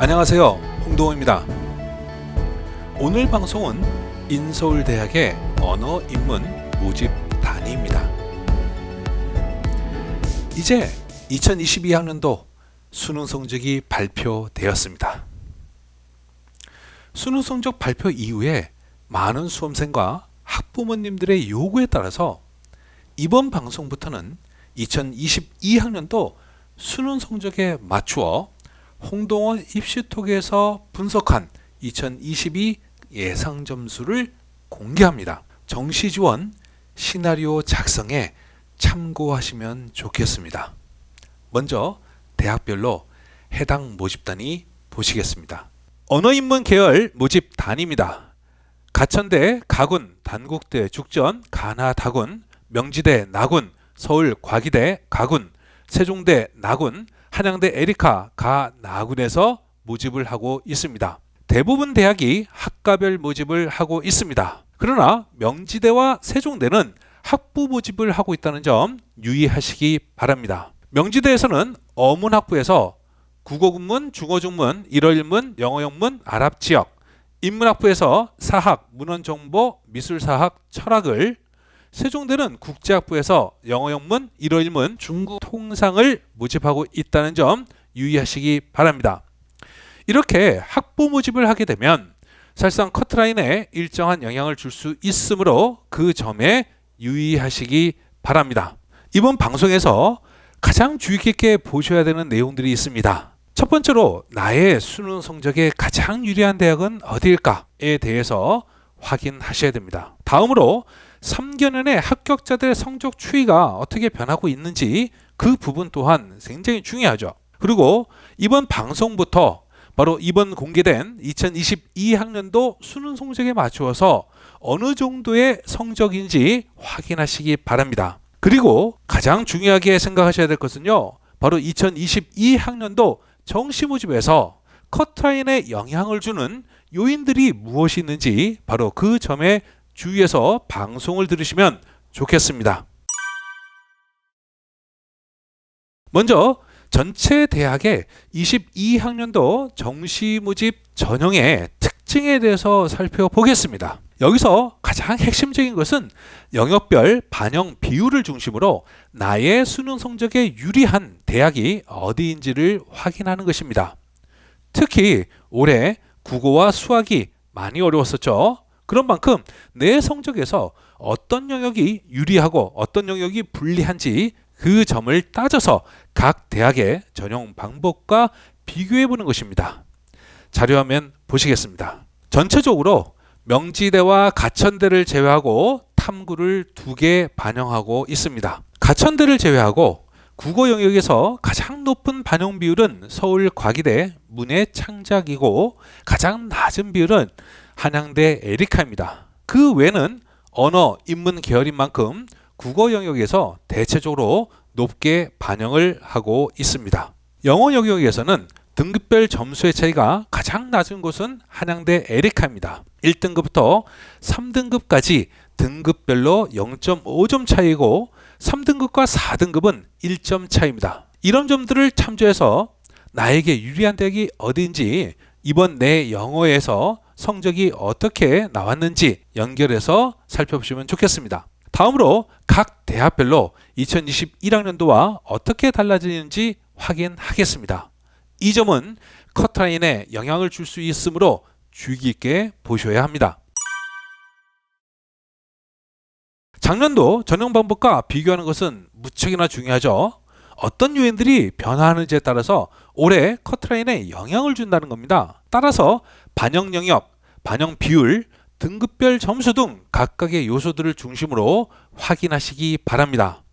안녕하세요, 홍동호입니다. 오늘 방송은 인서울대학의 언어인문 모집 단위입니다. 이제 2022학년도 수능 성적이 발표되었습니다. 수능 성적 발표 이후에 많은 수험생과 학부모님들의 요구에 따라서 이번 방송부터는 2022학년도 수능 성적에 맞추어 홍동호 입시톡에서 분석한 2022 예상 점수를 공개합니다. 정시 지원 시나리오 작성에 참고하시면 좋겠습니다. 먼저 대학별로 해당 모집단위 보시겠습니다. 언어인문 계열 모집 단위입니다. 가천대 가군, 단국대 죽전, 가나 다군, 명지대 나군, 서울 과기대 가군, 세종대 나군, 한양대 에리카 가 나군에서 모집을 하고 있습니다. 대부분 대학이 학과별 모집을 하고 있습니다. 그러나 명지대와 세종대는 학부 모집을 하고 있다는 점 유의하시기 바랍니다. 명지대에서는 어문학부에서 국어국문, 중어중문, 일어일문, 영어영문, 아랍지역, 인문학부에서 사학, 문헌정보, 미술사학, 철학을, 세종대는 국제학부에서 영어영문, 일어일문, 중국 통상을 모집하고 있다는 점 유의하시기 바랍니다. 이렇게 학부 모집을 하게 되면 사실상 커트라인에 일정한 영향을 줄 수 있으므로 그 점에 유의하시기 바랍니다. 이번 방송에서 가장 주의 깊게 보셔야 되는 내용들이 있습니다. 첫 번째로 나의 수능 성적에 가장 유리한 대학은 어디일까에 대해서 확인하셔야 됩니다. 다음으로 3개년의 합격자들의 성적 추이가 어떻게 변하고 있는지 그 부분 또한 굉장히 중요하죠. 그리고 이번 방송부터 바로 이번 공개된 2022학년도 수능 성적에 맞추어서 어느 정도의 성적인지 확인하시기 바랍니다. 그리고 가장 중요하게 생각하셔야 될 것은요, 바로 2022학년도 정시 모집에서 커트라인에 영향을 주는 요인들이 무엇이 있는지 바로 그 점에 주의해서 방송을 들으시면 좋겠습니다. 먼저 전체 대학의 22학년도 정시 모집 전형의 특징에 대해서 살펴보겠습니다. 여기서 가장 핵심적인 것은 영역별 반영 비율을 중심으로 나의 수능 성적에 유리한 대학이 어디인지를 확인하는 것입니다. 특히 올해 국어와 수학이 많이 어려웠었죠. 그런 만큼 내 성적에서 어떤 영역이 유리하고 어떤 영역이 불리한지 그 점을 따져서 각 대학의 전형 방법과 비교해 보는 것입니다. 자료화면 보시겠습니다. 전체적으로 명지대와 가천대를 제외하고 탐구를 2개 반영하고 있습니다. 가천대를 제외하고 국어 영역에서 가장 높은 반영 비율은 서울 과기대 문해창작이고 가장 낮은 비율은 한양대 에리카입니다. 그 외에는 언어, 인문 계열인 만큼 국어 영역에서 대체적으로 높게 반영을 하고 있습니다. 영어 영역에서는 등급별 점수의 차이가 가장 낮은 곳은 한양대 에리카입니다. 1등급부터 3등급까지 등급별로 0.5점 차이고 3등급과 4등급은 1점 차이입니다. 이런 점들을 참조해서 나에게 유리한 대학이 어디인지 이번 내 영어에서 성적이 어떻게 나왔는지 연결해서 살펴보시면 좋겠습니다. 다음으로 각 대학별로 2021학년도와 어떻게 달라지는지 확인하겠습니다. 이 점은 커트라인에 영향을 줄 수 있으므로 주의 깊게 보셔야 합니다. 작년도 전형 방법과 비교하는 것은 무척이나 중요하죠. 어떤 요인들이 변화하는지에 따라서 올해 커트라인에 영향을 준다는 겁니다. 따라서 반영 영역, 반영 비율, 등급별 점수 등 각각의 요소들을 중심으로 확인하시기 바랍니다.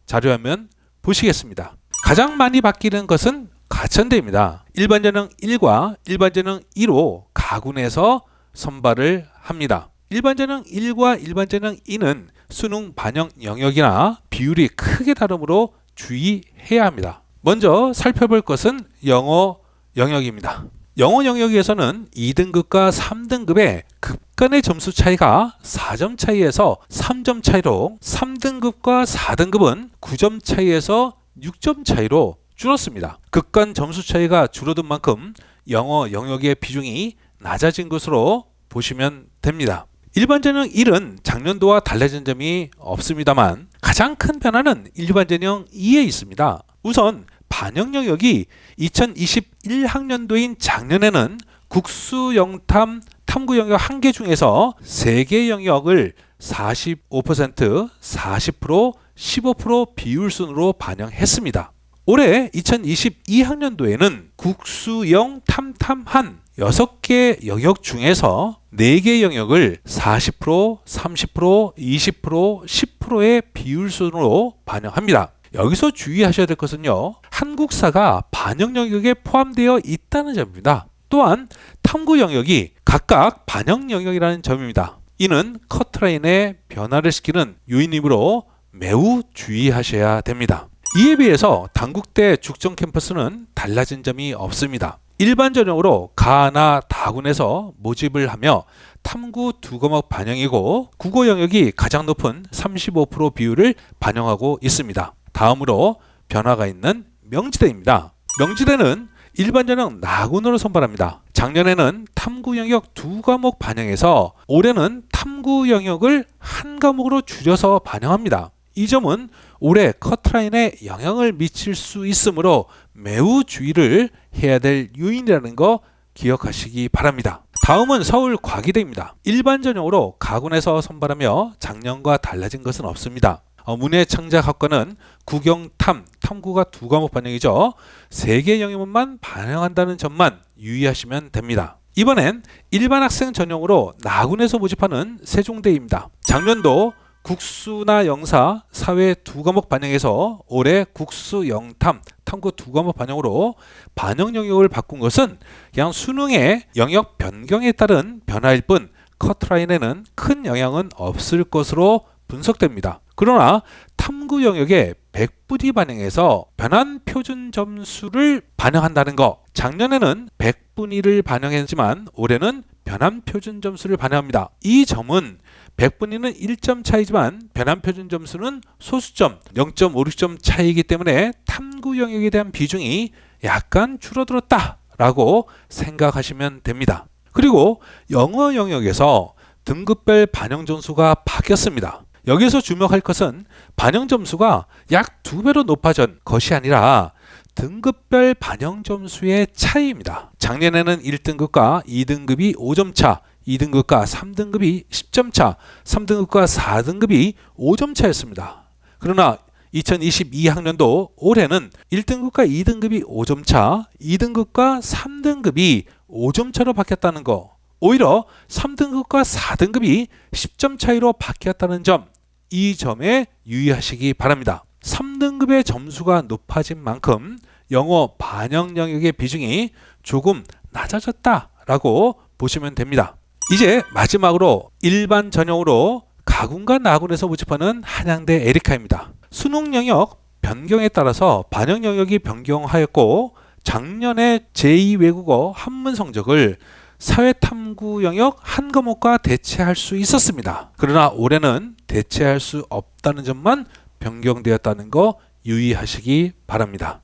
자료화면 보시겠습니다. 가장 많이 바뀌는 것은 가천대입니다. 일반전형 1과 일반전형 2로 가군에서 선발을 합니다. 일반전형 1과 일반전형 2는 수능 반영 영역이나 비율이 크게 다르므로 주의해야 합니다. 먼저 살펴볼 것은 영어 영역입니다. 영어 영역에서는 2등급과 3등급의 급간의 점수 차이가 4점 차이에서 3점 차이로 3등급과 4등급은 9점 차이에서 6점 차이로 줄었습니다. 급간 점수 차이가 줄어든 만큼 영어 영역의 비중이 낮아진 것으로 보시면 됩니다. 일반 전형 1은 작년도와 달라진 점이 없습니다만 가장 큰 변화는 일반 전형 2에 있습니다. 우선 반영 영역이 2021학년도인 작년에는 국수 영탐 탐구 영역 1개 중에서 3개 영역을 45%, 40%, 15% 비율 순으로 반영했습니다. 올해 2022학년도에는 국수영 탐탐한 6개 영역 중에서 4개 영역을 40%, 30%, 20%, 10%의 비율 순으로 반영합니다. 여기서 주의하셔야 될 것은요, 한국사가 반영 영역에 포함되어 있다는 점입니다. 또한 탐구 영역이 각각 반영 영역이라는 점입니다. 이는 커트라인의 변화를 시키는 요인이므로 매우 주의하셔야 됩니다. 이에 비해서 단국대 죽전 캠퍼스는 달라진 점이 없습니다. 일반 전형으로 가나 다군에서 모집을 하며 탐구 2과목 반영이고 국어 영역이 가장 높은 35% 비율을 반영하고 있습니다. 다음으로 변화가 있는 명지대입니다. 명지대는 일반 전형 나군으로 선발합니다. 작년에는 탐구 영역 2과목 반영해서 올해는 탐구 영역을 1과목으로 줄여서 반영합니다. 이 점은 올해 커트라인에 영향을 미칠 수 있으므로 매우 주의를 해야 될 요인이라는 거 기억하시기 바랍니다. 다음은 서울 과기대입니다. 일반 전형으로 가군에서 선발하며 작년과 달라진 것은 없습니다. 문해창작학과는 국영탐, 탐구가 2과목 반영이죠. 3개 영역만 반영한다는 점만 유의하시면 됩니다. 이번엔 일반 학생 전형으로 나군에서 모집하는 세종대입니다. 작년도 국수나 영사, 사회 2과목 반영해서 올해 국수, 영탐, 탐구 2과목 반영으로 반영 영역을 바꾼 것은 그냥 수능의 영역 변경에 따른 변화일 뿐 커트라인에는 큰 영향은 없을 것으로 분석됩니다. 그러나 탐구 영역에 100분위 반영해서 변환 표준 점수를 반영한다는 거, 작년에는 100분위를 반영했지만 올해는 변환 표준 점수를 반영합니다. 이 점은 100분위는 1점 차이지만 변환 표준 점수는 소수점 0.56점 차이이기 때문에 탐구 영역에 대한 비중이 약간 줄어들었다 라고 생각하시면 됩니다. 그리고 영어 영역에서 등급별 반영 점수가 바뀌었습니다. 여기서 주목할 것은 반영 점수가 약 2배로 높아진 것이 아니라 등급별 반영 점수의 차이입니다. 작년에는 1등급과 2등급이 5점 차, 2등급과 3등급이 10점 차, 3등급과 4등급이 5점 차였습니다. 그러나 2022학년도 올해는 1등급과 2등급이 5점 차, 2등급과 3등급이 5점 차로 바뀌었다는 거, 오히려 3등급과 4등급이 10점 차이로 바뀌었다는 점, 이 점에 유의하시기 바랍니다. 3등급의 점수가 높아진 만큼 영어 반영 영역의 비중이 조금 낮아졌다라고 보시면 됩니다. 이제 마지막으로 일반 전형으로 가군과 나군에서 모집하는 한양대 에리카입니다. 수능 영역 변경에 따라서 반영 영역이 변경하였고 작년에 제2외국어 한문 성적을 사회탐구 영역 1과목과 대체할 수 있었습니다. 그러나 올해는 대체할 수 없다는 점만 변경되었다는 거 유의하시기 바랍니다.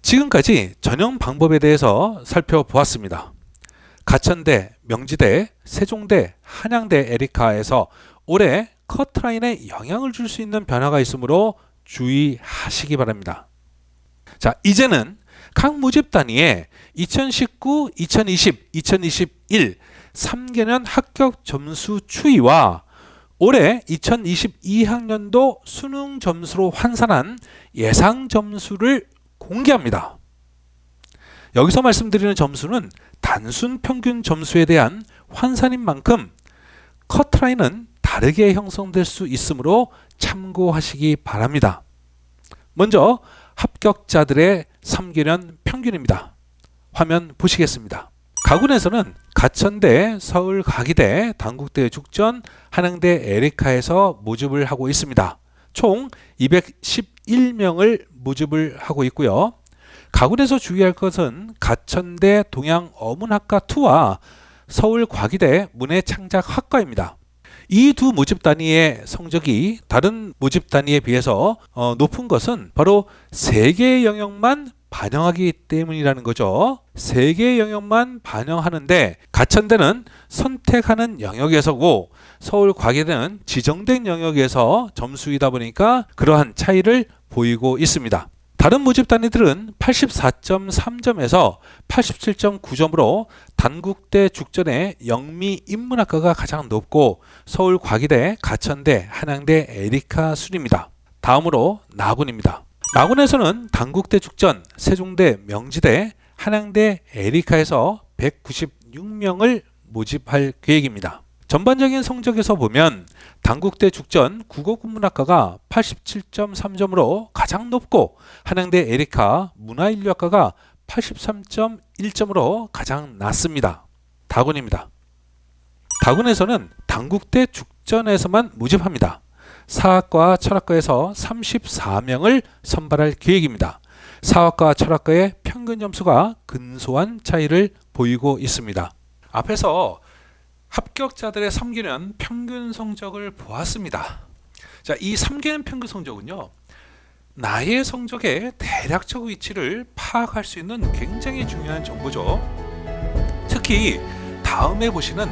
지금까지 전형 방법에 대해서 살펴보았습니다. 가천대, 명지대, 세종대, 한양대 에리카에서 올해 커트라인에 영향을 줄 수 있는 변화가 있으므로 주의하시기 바랍니다. 자, 이제는 각 모집 단위의 2019, 2020, 2021 3개년 합격 점수 추이와 올해 2022학년도 수능 점수로 환산한 예상 점수를 공개합니다. 여기서 말씀드리는 점수는 단순 평균 점수에 대한 환산인 만큼 커트라인은 다르게 형성될 수 있으므로 참고하시기 바랍니다. 먼저 합격자들의 3개년 평균입니다. 화면 보시겠습니다. 가군에서는 가천대, 서울 과기대, 단국대 죽전, 한양대 에리카에서 모집을 하고 있습니다. 총 211명을 모집을 하고 있고요. 가군에서 주의할 것은 가천대 동양어문학과 2와 서울 과기대 문해창작학과입니다. 이 두 모집 단위의 성적이 다른 모집 단위에 비해서 높은 것은 바로 3개의 영역만 반영하기 때문이라는 거죠. 3개의 영역만 반영하는데 가천대는 선택하는 영역에서고 서울과기대는 지정된 영역에서 점수이다 보니까 그러한 차이를 보이고 있습니다. 다른 모집 단위들은 84.3점에서 87.9점으로 단국대 죽전의 영미 인문학과가 가장 높고 서울과기대, 가천대, 한양대, 에리카 순입니다. 다음으로 나군입니다. 나군에서는 단국대 죽전, 세종대, 명지대, 한양대, 에리카에서 196명을 모집할 계획입니다. 전반적인 성적에서 보면 단국대 죽전 국어국문학과가 87.3점으로 가장 높고 한양대 에리카 문화인류학과가 83.1점으로 가장 낮습니다. 다군입니다. 다군에서는 단국대 죽전에서만 모집합니다. 사학과 철학과에서 34명을 선발할 계획입니다. 사학과 철학과의 평균 점수가 근소한 차이를 보이고 있습니다. 앞에서 합격자들의 3개년 평균 성적을 보았습니다. 자, 이 3개년 평균 성적은요, 나의 성적의 대략적 위치를 파악할 수 있는 굉장히 중요한 정보죠. 특히 다음에 보시는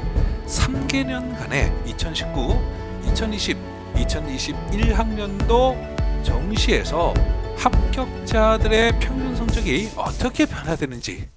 3개년간의 2019, 2020, 2021학년도 정시에서 합격자들의 평균 성적이 어떻게 변화되는지